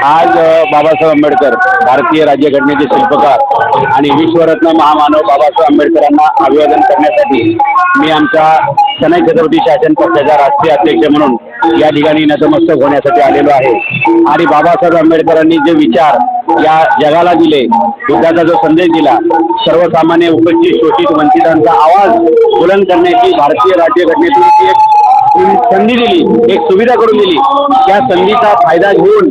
आज बाबासाहेब आंबेडकर भारतीय राज्यघटनेचे शिल्पकार आणि विश्वरत्न महामानव बाबासाहेब आंबेडकरांना अभिवादन करण्यासाठी मी आमच्या सनई छत्रपती शासन पक्षाचा राष्ट्रीय अध्यक्ष म्हणून या ठिकाणी नतमस्तक होण्यासाठी आलेलो आहे। आणि बाबासाहेब आंबेडकरांनी जे विचार या जगाला दिले, बुद्धाचा जो संदेश दिला, सर्वसामान्य उपस्थित शोषित वंचितांचा आवाज बुलंद करण्याची भारतीय राज्यघटनेतून जी एक संधी दिली, एक सुविधा करून दिली, त्या संधीचा फायदा घेऊन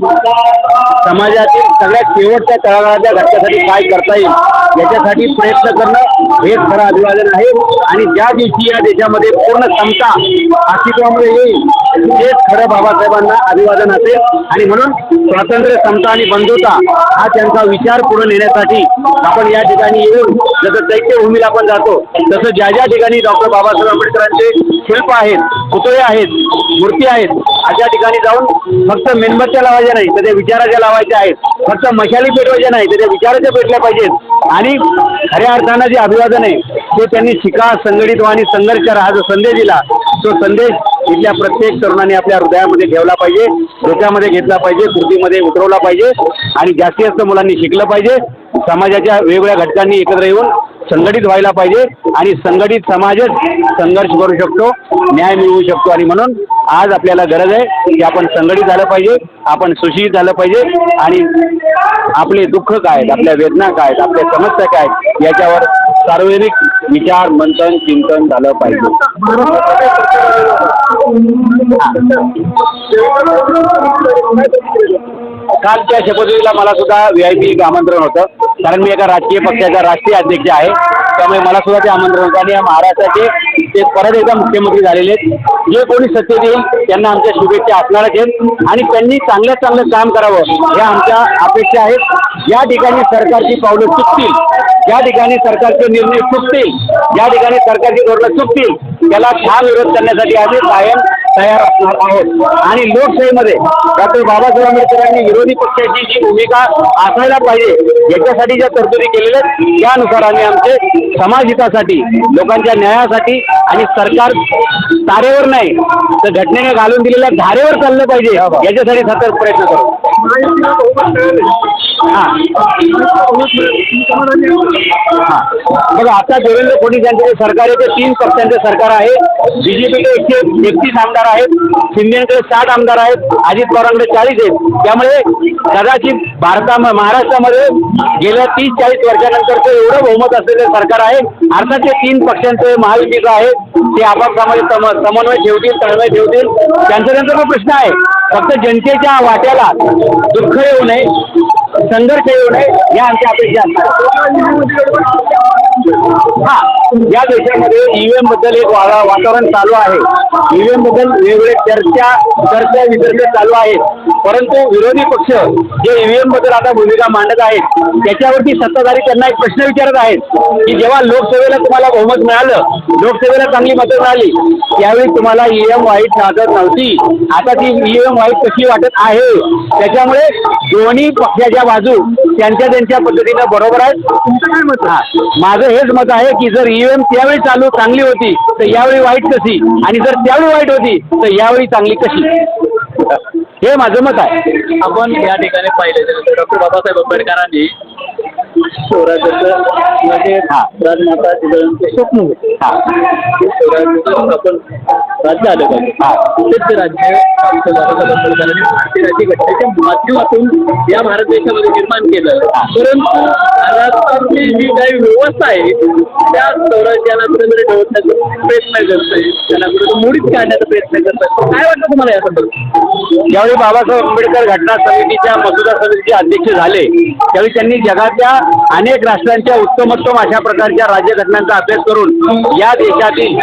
समाजातील सगळ्यात शेवटच्या तळागाळाच्या घटकासाठी काय करता येईल याच्यासाठी प्रयत्न करणं हेच खरं अभिवादन आहे। आणि ज्या दिवशी या देशामध्ये पूर्ण समता अस्तित्वामध्ये येईल तेच खरं बाबासाहेबांना अभिवादन असेल। आणि म्हणून स्वातंत्र्य, समता आणि बंधुता हा त्यांचा विचार पुढे नेण्यासाठी आपण या ठिकाणी येऊन जसं चैत्यभूमीला आपण जातो तसं ज्या ज्या ठिकाणी डॉक्टर बाबासाहेब आंबेडकरांचे शिल्प आहेत, पुतळे आहेत, मूर्ती आहेत, अशा ठिकाणी जाऊन फक्त मेणबत्त्या लावायच्या नाही तर त्या विचाराच्या लावायच्या आहेत, फक्त मशाली पेटवायच्या नाही तर त्या विचाराच्या पेटल्या पाहिजेत। आणि खऱ्या अर्थानं जे अभिवादन आहे ते त्यांनी शिका, संघटित व्हा आणि संघर्ष करा हा जो संदेश दिला, तो संदेश इथल्या प्रत्येक तरुणाने आपल्या हृदयामध्ये ठेवला पाहिजे, डोक्यामध्ये घेतला पाहिजे, कृतीमध्ये उतरवला पाहिजे। आणि जास्तीत जास्त मुलांनी शिकलं पाहिजे, समाजाच्या वेगवेगळ्या घटकांनी एकत्र येऊन संघटित व्हायला पाहिजे आणि संघटित समाजच संघर्ष करू शकतो, न्याय मिळवू शकतो। आणि म्हणून आज आपल्याला गरज आहे की आपण संघटित झालं पाहिजे, आपण सुशिक्षित झालं पाहिजे आणि आपले दुःख काय आहेत, आपल्या वेदना काय आहेत, आपल्या समस्या काय आहेत याच्यावर सार्वजनिक विचार, मंथन, चिंतन झालं पाहिजे। कालच्या शपथविधीला मला सुद्धा VIP आमंत्रण होतं, कारण मी एका राजकीय पक्षाचा राष्ट्रीय अध्यक्ष आहे, त्यामुळे मला सुद्धा ते आमंत्रण होतं। आणि या महाराष्ट्राचे ते परत एकदा मुख्यमंत्री झालेले आहेत, जे कोणी सत्तेत येईल त्यांना आमच्या शुभेच्छा असणारच आहेत आणि त्यांनी चांगल्यात चांगलं काम करावं ह्या आमच्या अपेक्षा आहेत। या ठिकाणी सरकारची पावलं चुकतील, ज्या ठिकाणी सरकारचे निर्णय चुकतील, ज्या ठिकाणी सरकारची धोरणं चुकतील त्याला ठाम विरोध करण्यासाठी आम्ही कायम तयार असणार आहोत। आणि लोकशाहीमध्ये डॉक्टर बाबासाहेब आंबेडकरांनी विरोधी पक्षाची जी भूमिका असायला पाहिजे याच्यासाठी ज्या तरतुदी केलेल्या आहेत त्यानुसार आम्ही आमचे समाजहितासाठी, लोकांच्या न्यायासाठी आणि सरकार तारेवर नाही तर घटनेने घालून दिलेल्या धारेवर चाललं पाहिजे याच्यासाठी सतत प्रयत्न करू। बघा, आता देवेंद्र फडणवीस यांचे सरकार आहे ते 3 पक्षांचे सरकार आहे। BJPचे 131 आमदार आहेत, शिंदेकडे 60 आमदार आहेत, अजित पवारांकडे 40 आहेत। त्यामुळे कदाचित महाराष्ट्रामध्ये गेल्या 30-40 वर्षानंतरचं एवढं बहुमत असलेलं सरकार आहे। अर्थात ते 3 पक्षांचं महायुतीचं आहे, ते आपापसामध्ये समन्वय ठेवतील, तळमय ठेवतील, त्यांचा प्रश्न आहे। फक्त जनतेच्या वाट्याला दुःख येऊ नये, संघर्ष येऊ नये या आमच्या अपेक्षा असतात। या देशामध्ये EVM बद्दल एक वातावरण चालू आहे, EVM बद्दल वेगवेगळे चर्चा वितर्क चालू आहेत, परंतु विरोधी पक्ष जे EVM बद्दल आता भूमिका मांडत आहेत त्याच्यावरती सत्ताधारी त्यांना एक प्रश्न विचारत आहेत की जेव्हा लोकसभेला तुम्हाला बहुमत मिळालं, लोकसभेला चांगली मतं मिळाली, त्यावेळी तुम्हाला EVM वाईट वाटत नव्हती, आता ती EVM वाईट कशी वाटत आहे? त्याच्यामुळे दोन्ही पक्षाच्या बाजू त्यांच्या पद्धतीनं बरोबर आहेत। तुमचं काय मत? माझं हेच मत आहे की जर EVM त्यावेळी चांगली होती तर यावेळी वाईट कशी, आणि जर त्यावेळी वाईट होती तर यावेळी चांगली कशी, हे माझं मत आहे। आपण या ठिकाणी पाहिले डॉक्टर बाबासाहेब आंबेडकरांनी स्वराज्याचं म्हणजे राजमाता जिजाऊंचे स्वप्न होते, आपण राज्य आलं पाहिजे, तेच राज्य बाबासाहेब आंबेडकरांनी भारतीय राज्यघटनेच्या माध्यमातून या भारत देशामध्ये निर्माण केलं। परंतु राजकारणाची जी काही व्यवस्था आहे त्या स्वराज्याला कुठेतरी ठेवण्याचा प्रयत्न करतोय, त्याला कुठे मोडीत काढण्याचा प्रयत्न करतोय। काय वाटतं तुम्हाला याबद्दल? ज्यावेळी बाबासाहेब आंबेडकर घटना समितीच्या मसुदा समितीचे अध्यक्ष झाले त्यावेळी त्यांनी जगाच्या अनेक राष्ट्रांच्या उत्तमोत्तम अशा प्रकारच्या राज्यघटनांचा अभ्यास करून या देशातील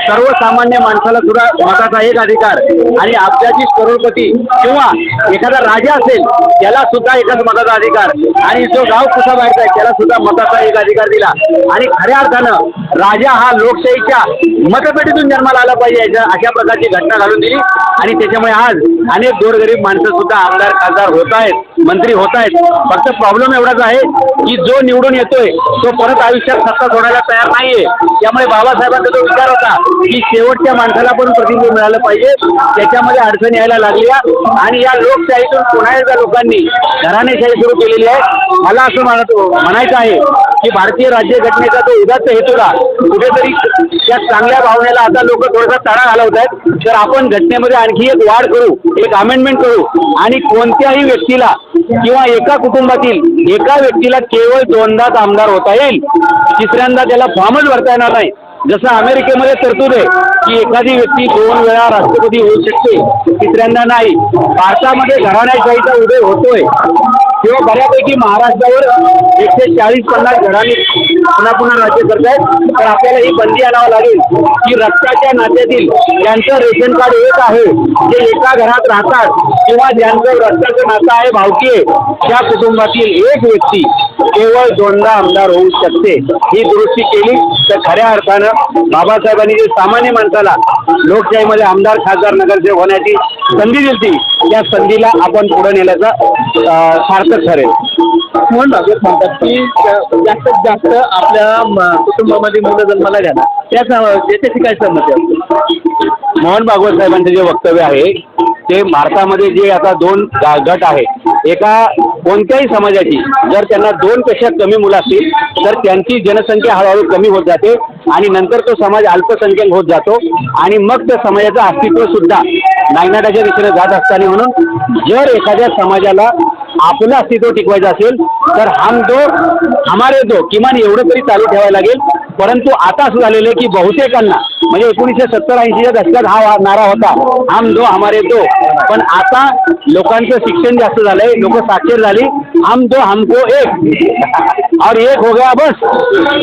सर्वसामान्य माणसाला सुद्धा मताचा एक अधिकार आणि अब्जाची करोडपती किंवा एखादा राजा असेल त्याला सुद्धा एकाच मताचा अधिकार आणि जो गाव कुठा बाहेरचा आहे त्याला सुद्धा मताचा एक अधिकार दिला। आणि खऱ्या अर्थानं राजा हा लोकशाहीच्या मतपेटीतून जन्माला आला पाहिजे अशा प्रकारची घटना घालून दिली। आणि त्याच्यामुळे आज अनेक गोरगरीब माणसं सुद्धा आमदार, खासदार होत आहेत, मंत्री होत आहेत। फक्त प्रॉब्लेम एवढाच आहे की जो निवडून येतोय तो परत आयुष्यात सत्ता सोडायला तयार नाहीये. त्यामुळे बाबासाहेबांचा जो विचार होता की शेवटच्या माणसाला पण प्रतिनिधी मिळालं पाहिजे, त्याच्यामध्ये अडचण यायला लागल्या आणि या लोकशाहीतून पुन्हा एकदा लोकांनी घराणेशाही सुरू केलेली आहे. मला असं म्हणायचं आहे की भारतीय राज्यघटनेचा तो उदात्त हेतूला कुठेतरी त्या चांगल्या भावनेला आता लोक थोडासा तडा घालवत आहेत. तर आपण घटनेमध्ये आणखी एक वाढ करू, एक अमेंडमेंट करू आणि कोणत्याही व्यक्तीला किंवा एका कुटुंबातील एका व्यक्तीला केवळ 2दाच आमदार होता येईल, तिसऱ्यांदा त्याला फॉर्मच भरता येणार नाही. जसं अमेरिकेमध्ये तरतूद आहे की एखादी व्यक्ती 2 वेळा राष्ट्रपती होऊ शकते, तिसऱ्यांदा नाही. भारतामध्ये घराणेशाहीचा उदय होतोय किंवा बऱ्यापैकी महाराष्ट्रावर 140-50 घराणे पुन्हा राज्य करतायत. तर आपल्याला ही बंदी आणावं लागेल की रक्ताच्या नात्यातील ज्यांचं रेशन कार्ड एक आहे, जे एका घरात राहतात किंवा ज्यांचं रक्ताचं नातं आहे, भावकी आहे, त्या कुटुंबातील एक व्यक्ती केवळ 2दा आमदार होऊ शकते. ही दुरुस्ती केली तर खऱ्या अर्थानं बाबासाहेबांनी जे सामान्य माणसाला लोकशाहीमध्ये आमदार, खासदार, नगरसेवक होण्याची संधी दिली, त्या संधीला आपण पुढे नेल्याचा सार्थक ठरेल. मोहन भागवत म्हणतात की जास्तीत जास्त आपल्या कुटुंबामध्ये मुलं जन्माला घ्यायला त्याच्याशी काय सहमती आहे? मोहन भागवत साहेबांचं जे वक्तव्य आहे ते भारतामध्ये जे आता 2 गट आहेत, एका कोणत्याही समाजाची जर त्यांना 2 पेक्षा कमी मुलं असतील तर त्यांची जनसंख्या हळूहळू कमी होत जाते आणि नंतर तो समाज अल्पसंख्याक होत जातो आणि मग त्या समाजाचं अस्तित्व सुद्धा नायनाटाच्या दिशेने जात असताना. म्हणून जर एखाद्या समाजाला आपलं अस्तित्व टिकवायचं असेल तर हम दो हमारे दो किमान एवढं तरी चालू ठेवायला लागेल. परंतु आता असं झालेलं आहे की बहुतेकांना म्हणजे 1970-80च्या दशकात हा नारा होता हम दो हमारे दो, पण आता लोकांचं शिक्षण जास्त झालंय, लोक साक्षर झाली, हम दो हमको एक और एक हो गया बस,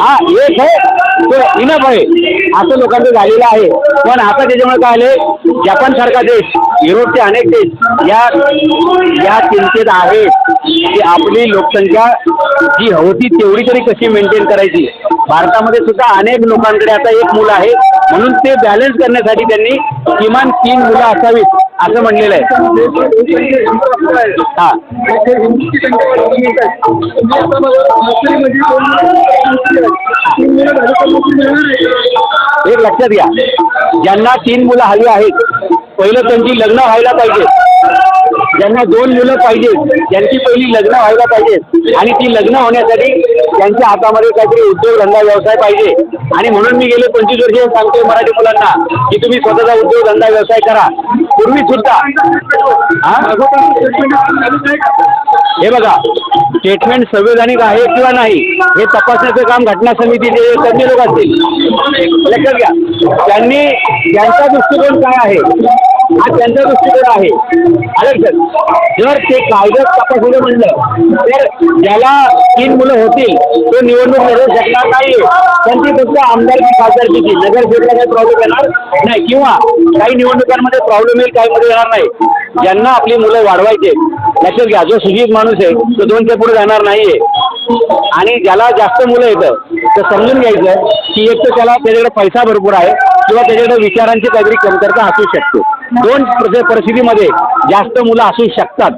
हा एक है तो इनफ आहे असं लोकांचं झालेलं आहे. पण आता त्याच्यामुळे काय आले, जपान सारखा देश, युरोपचे अनेक देश या चिंतेत आहेत की आपली लोकसंख्या जी होती तेवढी तरी कशी मेंटेन करायची. भारतामध्ये सुद्धा अनेक लोकांकडे आता 1 मुलं आहे, म्हणून ते बॅलन्स करण्यासाठी त्यांनी किमान 3 मुलं असावीत असं म्हणलेलं आहे. हां, एक लक्षात घ्या, ज्यांना 3 मुलं हवी आहेत पहिलं त्यांची लग्न व्हायला पाहिजे. ज्यांना 2 मुलं पाहिजेत त्यांची पहिली लग्न व्हायला पाहिजेत आणि ती लग्न होण्यासाठी त्यांच्या हातामध्ये काहीतरी उद्योगधंदा व्यवसाय पाहिजे. आणि म्हणून मी गेले 25 वर्ष सांगतोय मराठी मुलांना की तुम्ही स्वतःचा उद्योगधंदा व्यवसाय करा. पूर्वी सुद्धा हे बघा, स्टेटमेंट संवैधानिक आहे किंवा नाही हे तपासण्याचं काम घटना समितीचे तज्ञ लोक असतील. लक्षात घ्या, त्यांनी त्यांचा दृष्टिकोन काय आहे हा त्यांचा दृष्टिकोन आहे. जर ते कायद्यात तपासलं म्हणलं तर ज्याला 3 मुलं होतील तो निवडणूक लढवू शकणार नाही. त्यांची फक्त आमदारकी खासदारकीची, नगरसेवकाला काही प्रॉब्लेम येणार नाही किंवा काही निवडणुकांमध्ये प्रॉब्लेम येईल, काही मध्ये येणार नाही. ज्यांना आपली मुलं वाढवायचे, लक्षात घ्या, जो सुजीत माणूस आहे तो 2च्या पुढे जाणार नाहीये. आणि ज्याला जास्त मुलं येतं तर समजून घ्यायचं की एक तर त्याला त्याच्याकडे पैसा भरपूर आहे किंवा त्याच्याकडे विचारांची काहीतरी कमतरता असू शकते. 2 परिस्थितीमध्ये जास्त मुलं असू शकतात.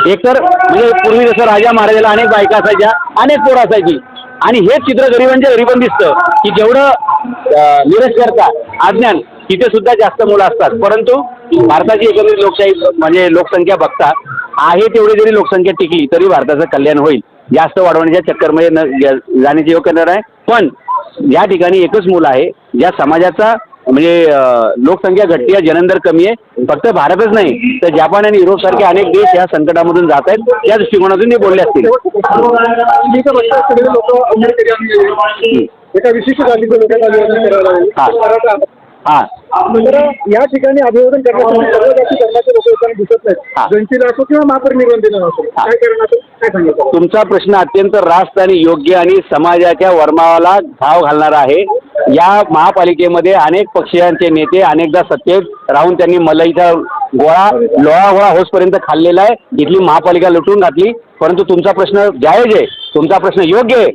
एकतर म्हणजे पूर्वी जसं राजा महाराजाला अनेक बायका असायच्या, अनेक पोरं असायची आणि हेच चित्र गरिबांच्या घरी पण दिसतं की जेवढं निरक्षरता अज्ञान तिथे सुद्धा जास्त मुलं असतात. परंतु भारताची एकंदरीत लोकशाही म्हणजे लोकसंख्या बघता आहे तेवढी जरी लोकसंख्या टिकली तरी भारताचं कल्याण होईल. जास्त वाढवण्याच्या चक्करमध्ये जाण्याची योग्य नाही. पण या ठिकाणी एकच मूल आहे ज्या समाजाचा म्हणजे लोकसंख्या घटते, जननदर कमी आहे. फक्त भारतच नाही तर जपान आणि युरोप सारखे अनेक देश या संकटामधून जात आहेत. त्या दृष्टिकोनातून ते बोलले असतील. एका विशिष्ट जातीचं लोकांना हां, तर या ठिकाणी अभिवादन करण्यासाठी सर्व जाती धर्माचे लोक येताना दिसत नाहीत. जयंतीला असो किंवा महापरिनिर्वाण असो, काय करणार काय सांगितलं? तुमचा प्रश्न अत्यंत रास्त आणि योग्य आणि समाजाच्या वर्मावाला घाव घालणारा आहे. या महापालिकेमध्ये अनेक पक्षांचे नेते अनेकदा सत्तेत राहून त्यांनी मलईचा लोळा होसपर्यंत खाल्लेला आहे. इथली महापालिका लुटून घातली. परंतु तुमचा प्रश्न जायज आहे, तुमचा प्रश्न योग्य आहे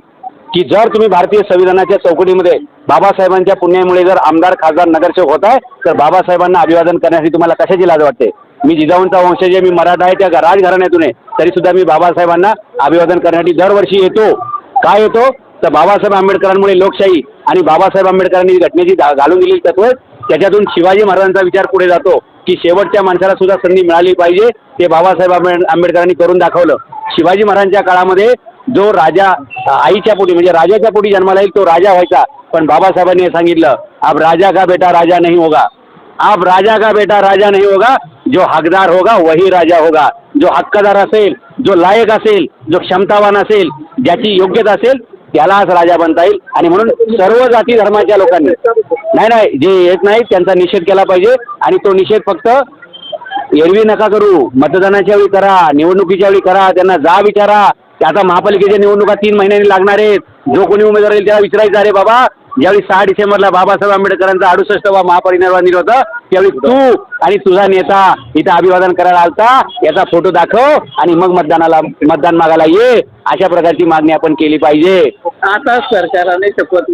की जर तुम्ही भारतीय संविधानाच्या चौकटीमध्ये बाबासाहेबांच्या पुण्यामुळे जर आमदार, खासदार, नगरसेवक होत आहे तर बाबासाहेबांना अभिवादन करण्यासाठी तुम्हाला कशाची लाज वाटते? मी जिजाऊंचा वंशज आहे, मी मराठा आहे, त्या राजघराण्यातून आहे, तरी सुद्धा मी बाबासाहेबांना अभिवादन करण्यासाठी दरवर्षी येतो. का येतो तर बाबासाहेब आंबेडकरांमुळे लोकशाही आणि बाबासाहेब आंबेडकरांनी घटनेची घालून दिलेली तत्व त्याच्यातून शिवाजी महाराजांचा विचार पुढे जातो की शेवटच्या माणसाला सुद्धा संधी मिळाली पाहिजे. ते बाबासाहेब आंबेडकरांनी करून दाखवलं. शिवाजी महाराजांच्या काळामध्ये जो राजा आईच्या पोटी म्हणजे राजाच्या पोटी जन्माला येईल तो राजा व्हायचा, पण बाबासाहेबांनी हे सांगितलं, अब राजा का बेटा राजा नहीं होगा, अब राजा का बेटा राजा नहीं होगा, जो हकदार होगा वही राजा होगा. जो हक्कदार असेल, जो लायक असेल, जो क्षमतावान असेल, ज्याची योग्यता असेल त्यालाच राजा बनता येईल. आणि म्हणून सर्व जाती धर्माच्या लोकांनी नाही जे येत नाही त्यांचा निषेध केला पाहिजे. आणि तो निषेध फक्त एरवी नका करू, मतदानाच्या वेळी करा, निवडणुकीच्या वेळी करा, त्यांना जा विचारा. आता महापालिकेच्या निवडणुका 3 महिन्यांनी लागणार आहेत. जो कोणी उमेदवार येईल त्याला विचारायचं, अरे बाबा ज्यावेळी 6 डिसेंबरला बाबासाहेब आंबेडकरांचा 68वा महापरिनिर्वाण दिन होतं त्यावेळी तू आणि तुझा नेता इथं अभिवादन करायला आलता, याचा फोटो दाखव आणि मग मतदान मागायला ये. अशा प्रकारची मागणी आपण केली पाहिजे. आता सरकारने शपथ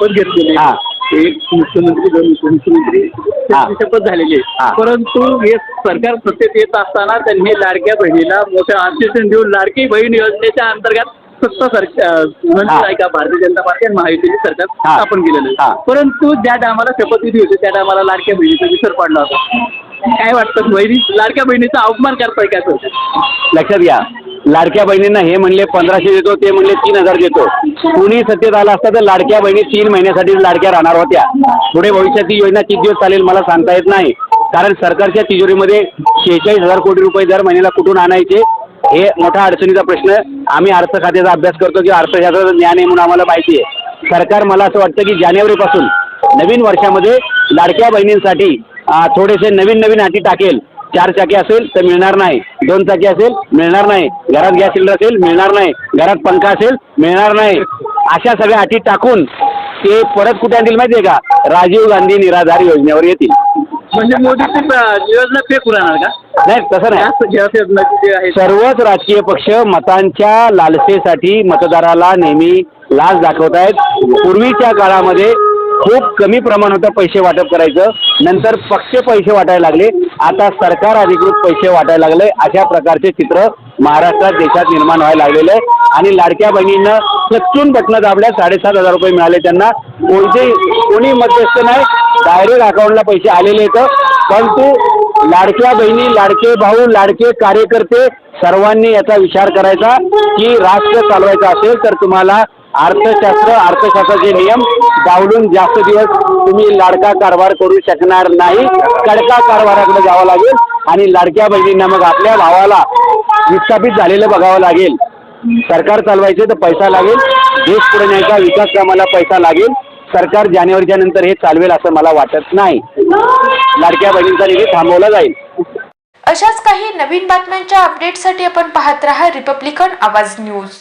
घेतलेली हा. एक मुख्यमंत्री 2 उपमुख्यमंत्री त्यांची शपथ झालेली हा. आहे. परंतु हे सरकार सत्तेत येत असताना त्यांनी लाडक्या बहिणीला मोठं आश्वासन देऊन लाडकी बहीण योजनेच्या अंतर्गत फक्त सरकार म्हणजे नाही का भारतीय जनता पार्टी आणि महायुतीचे सरकार स्थापन केलेलं आहे. परंतु ज्या टायमाला शपथविधी होते त्या टायमाला लाडक्या बहिणीचा विसर पडला होता. काय वाटतं बहिणी लाडक्या बहिणीचा अवमान करताय काय सर? लक्षात घ्या, लाडक्या बहिणींना हे म्हणले 1500 देतो, ते म्हणले 3000 देतो. कुणी सत्तेत आला असता तर लाडक्या बहिणी 3 महिन्यासाठी लाडक्या राहणार होत्या. पुढे भविष्यात ती योजना किती दिवस चालेल मला सांगता येत नाही, कारण सरकारच्या तिजोरीमध्ये 46,000 कोटी रुपये दर महिन्याला कुठून आणायचे हे मोठा अडचणीचा प्रश्न. आम्ही अर्थ खात्याचा अभ्यास करतो किंवा अर्थशास्त्राचं ज्ञान आहे म्हणून आम्हाला माहिती आहे. सरकार मला असं वाटतं की जानेवारीपासून नवीन वर्षामध्ये लाडक्या बहिणींसाठी थोडेसे नवीन अटी टाकेल. 4 चाकी असेल तर मिळणार नाही, 2 चाकी असेल मिळणार नाही, घरात गॅस सिलेंडर असेल मिळणार नाही, घरात पंखा असेल मिळणार नाही. अशा सगळ्या अटी टाकून ते परत कुठे आणतील माहिती आहे का? राजीव गांधी निराधार योजनेवर येतील. म्हणजे मोदीची योजना फेक राहणार का? नाही, तसं नाही. सर्वच राजकीय पक्ष मतांच्या लालसेसाठी मतदाराला नेहमी लाच दाखवतायत. पूर्वीच्या काळामध्ये खूप कमी प्रमाण होतं पैसे वाटप करायचं, नंतर पक्ष पैसे वाटायला लागले, आता सरकार अधिकृत पैसे वाटायला लागले. अशा प्रकारचे चित्र महाराष्ट्रात देशात निर्माण व्हायला लागलेलं आहे. आणि लाडक्या बहिणींना सचून बटणं दाबल्या 7,500 रुपये मिळाले त्यांना. कोणी मध्यस्थ नाही, डायरेक्ट अकाउंटला पैसे आलेले आहेत. परंतु लाडक्या बहिणी, लाडके भाऊ, लाडके कार्यकर्ते सर्वांनी याचा विचार करायचा की राष्ट्र चालवायचं असेल तर तुम्हाला अर्थशास्त्राचे नियम डावलून जास्त दिवस तुम्ही लाडका कारभार करू शकणार नाही. कडका कारभाराकडे जावं लागेल आणि लाडक्या बहिणींना मग आपल्या भावाला विस्थापित झालेलं बघावं लागेल. सरकार चालवायचे तर पैसा लागेल, देश पुढे न्यायचा विकास कामाला पैसा लागेल. सरकार जानेवारीच्या नंतर हे चालवेल असं मला वाटत नाही. लाडक्या बहिणींचा निधी थांबवला जाईल. अशाच काही नवीन बातम्यांच्या अपडेटसाठी आपण पाहत रहा रिपब्लिकन आवाज न्यूज.